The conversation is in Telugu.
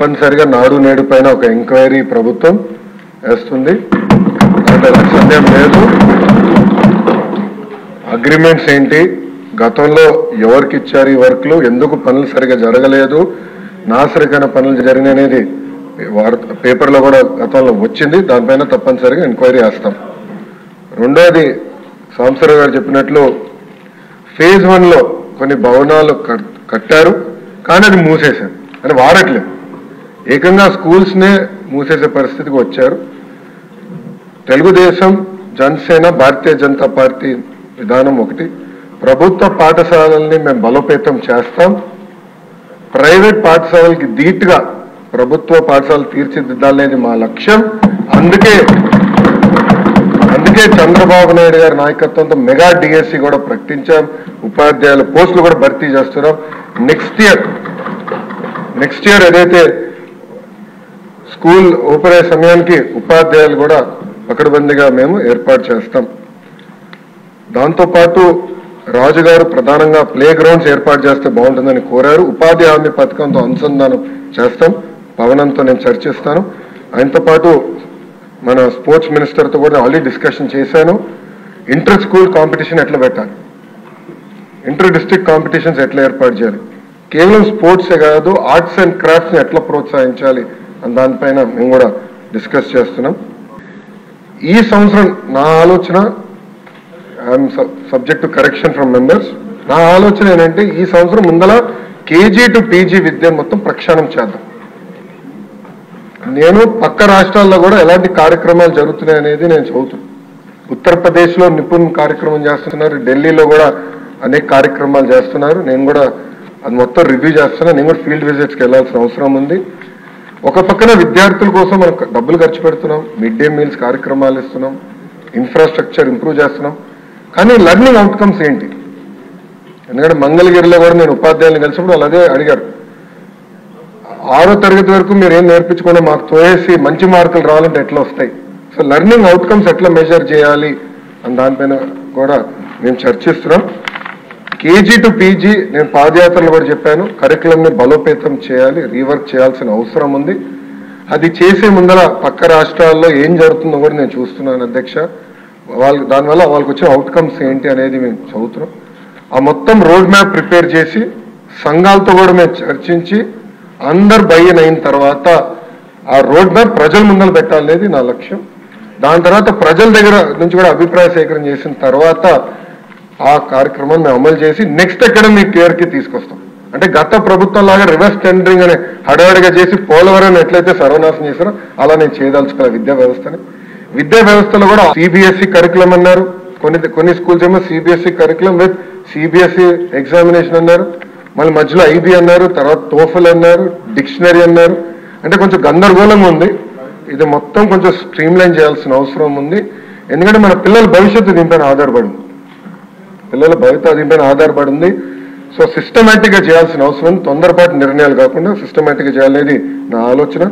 తప్పనిసరిగా నాడు నేడు పైన ఒక ఎంక్వైరీ ప్రభుత్వం వేస్తుంది. అంటే సందేహం లేదు. అగ్రిమెంట్స్ ఏంటి, గతంలో ఎవరికి ఇచ్చారు ఈ వర్క్లు, ఎందుకు పనులు సరిగా జరగలేదు, నాసరికైన పనులు జరిగిననేది పేపర్లో కూడా గతంలో వచ్చింది. దానిపైన తప్పనిసరిగా ఎంక్వైరీ చేస్తాం. రెండోది సాంబశివరావు గారు చెప్పినట్లు ఫేజ్ 1లో కొన్ని భవనాలు కట్టారు, కానీ అది మూసేశారు, అని వాడట్లేదు. ఏకంగా స్కూల్స్నే మూసేసే పరిస్థితికి వచ్చారు. తెలుగుదేశం, జనసేన, భారతీయ జనతా పార్టీ విధానం ఒకటి. ప్రభుత్వ పాఠశాలల్ని మేము బలోపేతం చేస్తాం. ప్రైవేట్ పాఠశాలలకి ధీటుగా ప్రభుత్వ పాఠశాలలు తీర్చిదిద్దాలనేది మా లక్ష్యం. అందుకే చంద్రబాబు నాయుడు గారి నాయకత్వంతో మెగా డిఎస్సి కూడా ప్రకటించాం. ఉపాధ్యాయుల పోస్టులు కూడా భర్తీ చేస్తున్నాం. నెక్స్ట్ ఇయర్ ఏదైతే స్కూల్ ఓపెన్ అయ్యే సమయానికి ఉపాధ్యాయులు కూడా పకడ్బందీగా మేము ఏర్పాటు చేస్తాం. దాంతోపాటు రాజుగారు ప్రధానంగా ప్లే గ్రౌండ్స్ ఏర్పాటు చేస్తే బాగుంటుందని కోరారు. ఉపాధి హామీ పథకంతో అనుసంధానం చేస్తాం. పవనంతో నేను చర్చిస్తాను. ఆయనతో పాటు మన స్పోర్ట్స్ మినిస్టర్తో కూడా ఆల్రెడీ డిస్కషన్ చేశాను. ఇంటర్ స్కూల్ కాంపిటీషన్ ఎట్లా పెట్టాలి, ఇంటర్ డిస్ట్రిక్ట్ కాంపిటీషన్స్ ఎట్లా ఏర్పాటు చేయాలి, కేవలం స్పోర్ట్సే కాదు ఆర్ట్స్ అండ్ క్రాఫ్ట్స్ని ఎట్లా ప్రోత్సహించాలి అని దానిపైన మేము కూడా డిస్కస్ చేస్తున్నాం. ఈ సంవత్సరం నా ఆలోచన, I'm subject to correction from members, నా ఆలోచన ఏంటంటే ఈ సంవత్సరం ముందల కేజీ టు పీజీ విద్య మొత్తం ప్రక్షాళన చేద్దాం. నేను పక్క రాష్ట్రాల్లో కూడా ఎలాంటి కార్యక్రమాలు జరుగుతున్నాయి అనేది నేను చదువుతున్నాను. ఉత్తరప్రదేశ్లో నిపుణ్ కార్యక్రమం చేస్తున్నారు, ఢిల్లీలో కూడా అనేక కార్యక్రమాలు చేస్తున్నారు. నేను కూడా అది మొత్తం రివ్యూ చేస్తున్నా. నేను కూడా ఫీల్డ్ విజిట్స్కి వెళ్ళాల్సిన అవసరం ఉంది. ఒక పక్కన విద్యార్థుల కోసం మనం డబ్బులు ఖర్చు పెడుతున్నాం, మిడ్ డే మీల్స్ కార్యక్రమాలు ఇస్తున్నాం, ఇన్ఫ్రాస్ట్రక్చర్ ఇంప్రూవ్ చేస్తున్నాం. కానీ లెర్నింగ్ అవుట్కమ్స్ ఏంటి? ఎందుకంటే మంగళగిరిలో కూడా నేను ఉపాధ్యాయులను కలిసినప్పుడు వాళ్ళు అదే అడిగారు. 6వ తరగతి వరకు మీరు ఏం నేర్పించకుండా మాకు తోయేసి మంచి మార్కులు రావాలంటే ఎట్లా వస్తాయి? సో లెర్నింగ్ అవుట్కమ్స్ ఎట్లా మెజర్ చేయాలి అని దానిపైన కూడా మేము చర్చిస్తున్నాం. కేజీ టు పీజీ నేను పాదయాత్రలు కూడా చెప్పాను, కరికులంని బలోపేతం చేయాలి, రీవర్క్ చేయాల్సిన అవసరం ఉంది. అది చేసే ముందర పక్క రాష్ట్రాల్లో ఏం జరుగుతుందో కూడా నేను చూస్తున్నాను అధ్యక్ష. దానివల్ల వాళ్ళకి వచ్చిన అవుట్కమ్స్ ఏంటి అనేది మేము చదువుతున్నాం. ఆ మొత్తం రోడ్ మ్యాప్ ప్రిపేర్ చేసి సంఘాలతో కూడా మేము చర్చించి అందరు బయ్యన్ అయిన తర్వాత ఆ రోడ్ మ్యాప్ ప్రజల ముందర పెట్టాలనేది నా లక్ష్యం. దాని తర్వాత ప్రజల దగ్గర నుంచి కూడా అభిప్రాయ సేకరణ చేసిన తర్వాత ఆ కార్యక్రమాన్ని మేము అమలు చేసి నెక్స్ట్ అకాడమిక్ ఇయర్కి తీసుకొస్తాం. అంటే గత ప్రభుత్వం లాగా రివర్స్ టెండరింగ్ అనే హడావిడిగా చేసి పోలవరం ఎట్లయితే సర్వనాశనం చేశారో అలా నేను చేయదలుచుకోవాలి విద్యా వ్యవస్థని. విద్యా వ్యవస్థలో కూడా సిబిఎస్ఈ కరికులం అన్నారు, కొన్ని స్కూల్స్ ఏమో CBSE curriculum with CBSE examination అన్నారు, మళ్ళీ మధ్యలో ఐబీ అన్నారు, తర్వాత టోఫల్ అన్నారు, డిక్షనరీ అన్నారు. అంటే కొంచెం గందరగోళంగా ఉంది. ఇది మొత్తం కొంచెం స్ట్రీమ్లైన్ చేయాల్సిన అవసరం ఉంది. ఎందుకంటే మన పిల్లల భవిష్యత్తు దీనిపైన ఆధారపడింది, దీనిపైన ఆధారపడింది. సో సిస్టమేటిక్గా చేయాల్సిన అవసరం, తొందరపాటు నిర్ణయాలు కాకుండా సిస్టమేటిక్గా చేయాలనేది నా ఆలోచన.